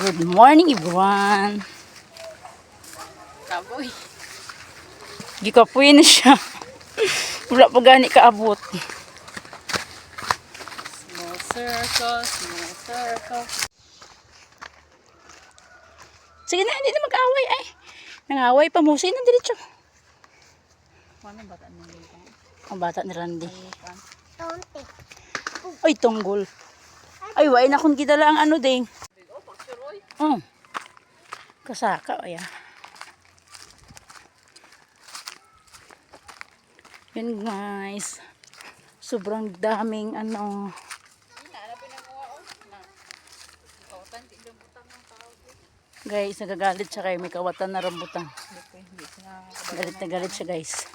Good morning, everyone. Kaboy. Gikapoy na siya. Wala pa gani kaabot. Small circle, small circle. Sige na, hindi na mag-away ay. Nangaway pa mo. Sino diretso? Ano bata ni Randy? Ang bata ni Randy. Ay, tunggol. Ay, wala na kung gidala ang ano ding. Oh. Kasaka, ayan. Yan guys. Sobrang daming ano. Guys, nagagalit siya kayo. May kawatan na rambutan. Galit na galit siya guys.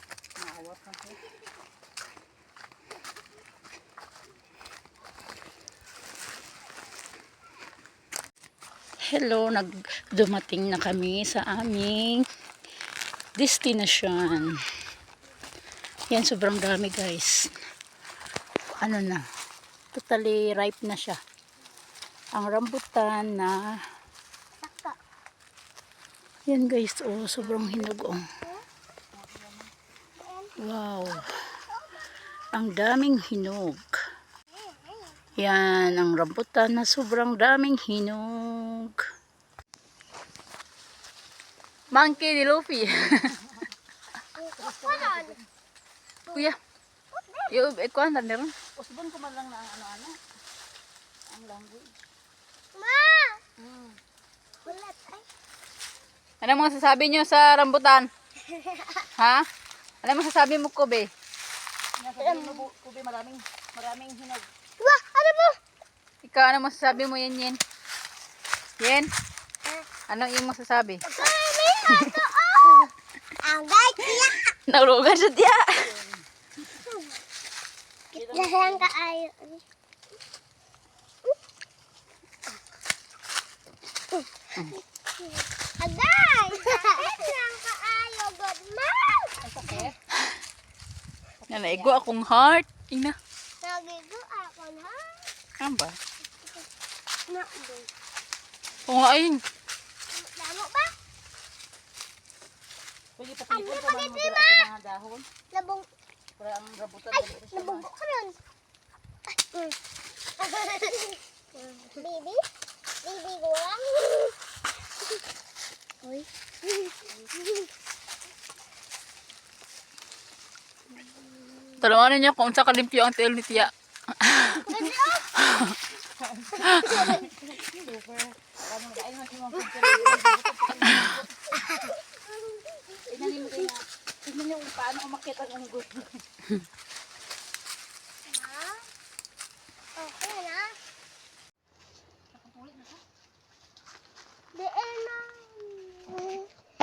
Hello, dumating na kami sa aming destination. Yan, sobrang dami guys. Ano na, totally ripe na siya. Ang rambutan na yan guys, oh, sobrang hinog oh. Wow. Ang daming hinog. Yan, ang rambutan na sobrang daming hinog. Monkey ni Luffy. Kuya. Yo, ikuan na rin. Usbon ko man lang na ano-ano. Ang language. Ma! Ulat ay. Ano mga sasabi nyo sa rambutan? Ha? Ano mga sasabi mo, Kobe? Kobe, maraming hinog. Wah, ano mo? Ikaw, ano masasabi mo yan, Yen? Yen? Ano yung masasabi? Ang guys, tiya! Naulugan siya, tiya! Kitlahan ka ayo. Agay! Kitlahan ka ayo, good man! Nalaigo akong heart. Ina. Nagigo ako na. Ano ba? Oo nga ayun. Damo ba? Pwede patipon ka man magdala sa mga dahon. Labong. Para ang rabutan. Ay, nabunggo ka nun. Baby? Baby ko lang. Uy. Talanganin niya kung sa kalimpyo ang tail ni Tia. Tingnan niyo kung paano umakit ang unggoy. Okay na.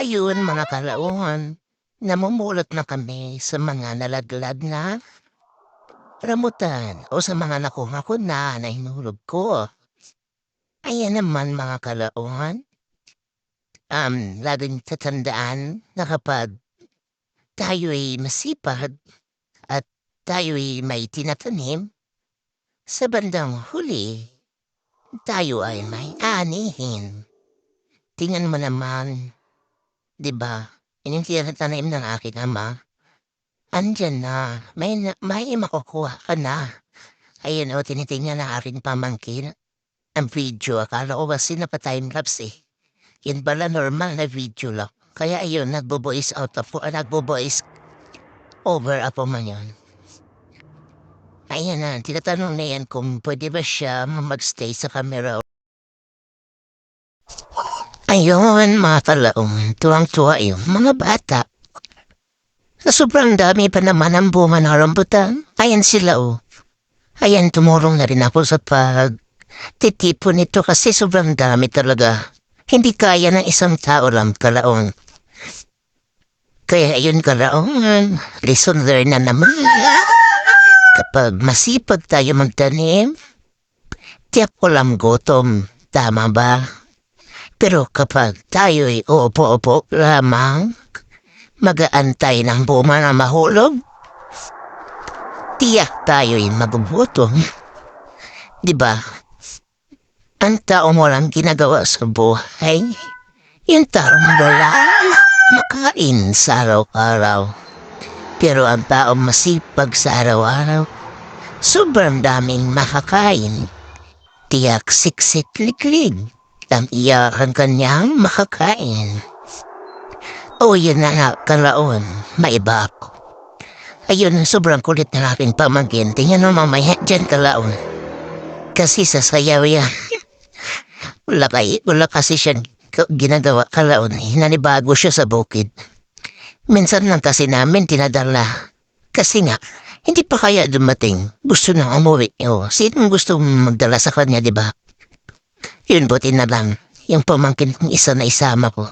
Ayun mga kalauhan, namumulot na kami sa mga nalaglag na rambutan o sa mga nakuha ko na hinulog ko. Ayan naman mga kalauhan, laging tatandaan na kapag tayo'y masipag at tayo'y may tinatanim, sa bandang huli, tayo ay may anihin. Tingnan mo naman, di ba? Yung tinatanim ng aking ama, andyan na, may makukuha ka na. Ayun o, tinitingnan ng aking pamangkin ang video. Akala ko kasi napatime-lapse eh. Yan pala normal na video lang. Kaya ayun, nagbo-voice out ako, nagbo-voice over ako man yun. Ayan na, tinatanong na yan kung pwede ba siya magstay sa camera. Ayun, mga talaong, tuwang-tuwa yung mga bata. Sa sobrang dami pa naman ang bunga ng rambutan. Ayan sila oh. Ayan, tumulong na rin ako sa pagtitipon nito kasi sobrang dami talaga. Hindi kaya ng isang tao lang kalaong. Kaya ayun kalaongan, lesson learned na naman. Kapag masipag tayo magtanim, tiyak ko lang gutom. Tama ba? Pero kapag tayo'y uupo-upo lamang, mag-aantay ng bunga na mahulog, tiyak tayo'y magugutom. Diba? Ang taong walang ginagawa sa buhay, yung taong wala makain sa araw-araw. Pero ang taong masipag sa araw-araw, sobrang daming makakain. Tiyak siksik liklig, ang iyakan kanyang makakain. O yun na nga, kalaon, maiba ako. Ayun, sobrang kulit na aking pamangkin. Tingnan mo mamaya dyan, kalaon. Kasi sa sayaw yan. Wala kasi siya ginagawa, kalaon. Hinanibago siya sa bukid. Minsan lang kasi namin tinadala. Kasi nga, hindi pa kaya dumating. Gusto nang umuwi. O, sino gusto magdala sa kanya, di ba? Yun, buti na lang. Yung pamangkin kong isa na isama ko.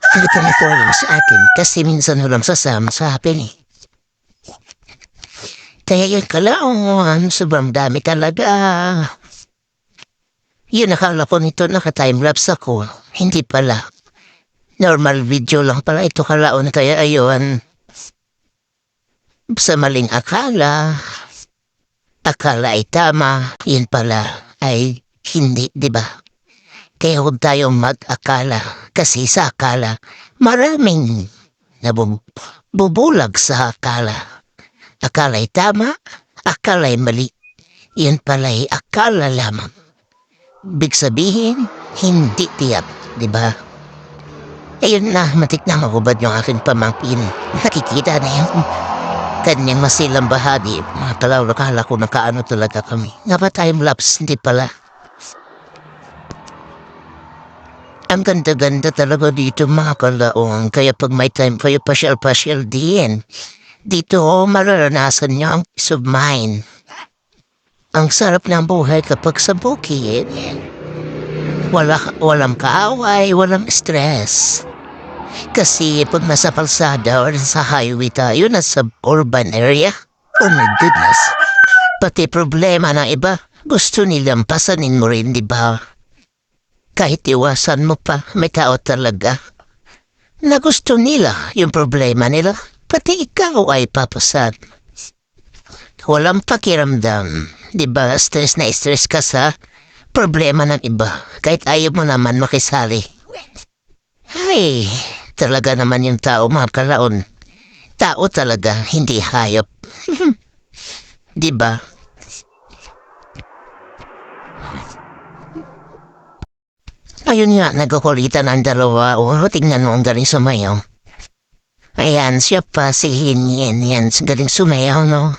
Hindi ka natulong sa akin kasi minsan walang sasama sa akin eh. Kaya yun kalaon, sobrang dami talaga. Yun, nakala ko nito naka-timelapse ako. Hindi pala. Normal video lang pala ito kalaon, kaya ayun. Sa maling akala ay tama, yun pala ay hindi, di ba? Kaya huwag tayong mag-akala kasi sa akala maraming nabubulag sa akala. Akala ay tama, akala ay mali. Yun pala ay akala lamang. Big sabihin, hindi tiyak, di ba? Ayun na, matik na makubad yung aking pamangkin. Nakikita na yung kanyang masilang bahagi. Mga talaw, nakala ko nakaano talaga kami. Nga ba time-lapse? Hindi pala. Ang ganda-ganda talaga dito mga kalaong. Kaya pag may time kayo pasyal-pasyal din. Dito mararanasan niyo ang peace of mind. Ang sarap ng buhay kapag sa bukid. Walang kaaway, walang stress. Kasi pag nasa kalsada or sa highway tayo, nasa urban area, oh my goodness. Pati problema ng iba, gusto nilang pasanin mo rin, di ba? Kahit iwasan mo pa, may tao talaga na gusto nila yung problema nila. Pati ikaw ay papasan. Walang pakiramdam. Diba, stress na stress ka sa problema ng iba. Kahit ayaw mo naman makisali. Ay, talaga naman yung tao, mga kalaon. Tao talaga, hindi hayop. Diba? Ayun nga, nagkukulitan ang dalawa. O, tingnan mo ang galing sumayaw. Ayan, siya pa, si Hinyen, yan, galing sumayaw, no?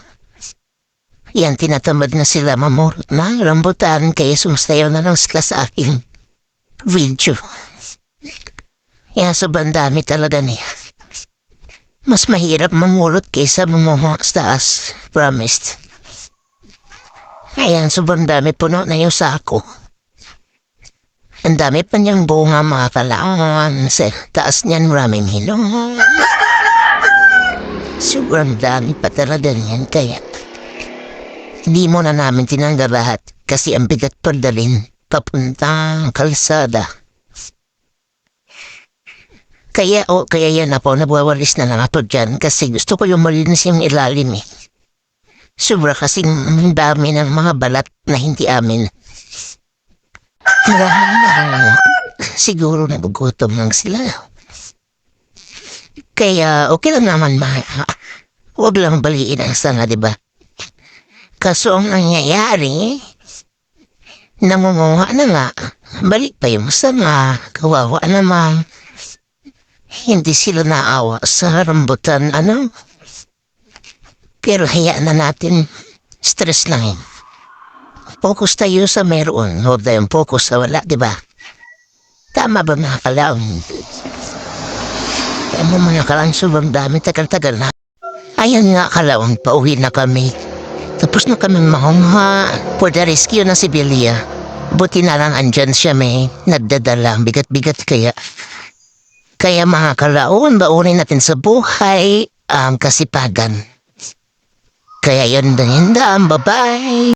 Yan, tinatamad na sila mamurot na rambutan kaya sumasayaw na lang sila sa aking video. Yan, sobrang dami talaga niya. Mas mahirap mamurot kaysa mamumulot sa taas, promised. Ayan, sobrang dami, puno na yung sako. Ang dami pa niyang bunga mga kalaon, sa taas niyan maraming hilong. Sobrang dami pa talaga niyan, kaya hindi mo na namin tinanggal lahat kasi ang bigat padalin papuntang kalsada. Kaya yan na po, nabawalis na lang ako dyan kasi gusto ko yung malinis yung ilalim eh. Sobra kasing dami ng mga balat na hindi amin. Siguro nagugutom lang sila. Kaya okay lang naman huwag lang baliin ang sana, diba? Kaso ang nangyayari, namunguha na nga, balik pa yung sanga, kawawa naman. Hindi sila naawa sa rambutan, ano? Pero hayaan na natin, stress lang yun. Focus tayo sa meron, huwag tayong focus sa wala, diba? Tama ba mga kalaon? Kaya mo mga kalaon, sobrang dami, tagal-tagal na. Ayan nga kalaon, pauwi na kami. Tapos na kami mahungha for the rescue na si Belia. Buti na lang andyan siya may nagdadala, bigat-bigat kaya. Kaya mga kalaon, baunin natin sa buhay ang kasipagan. Kaya yun din, bye-bye!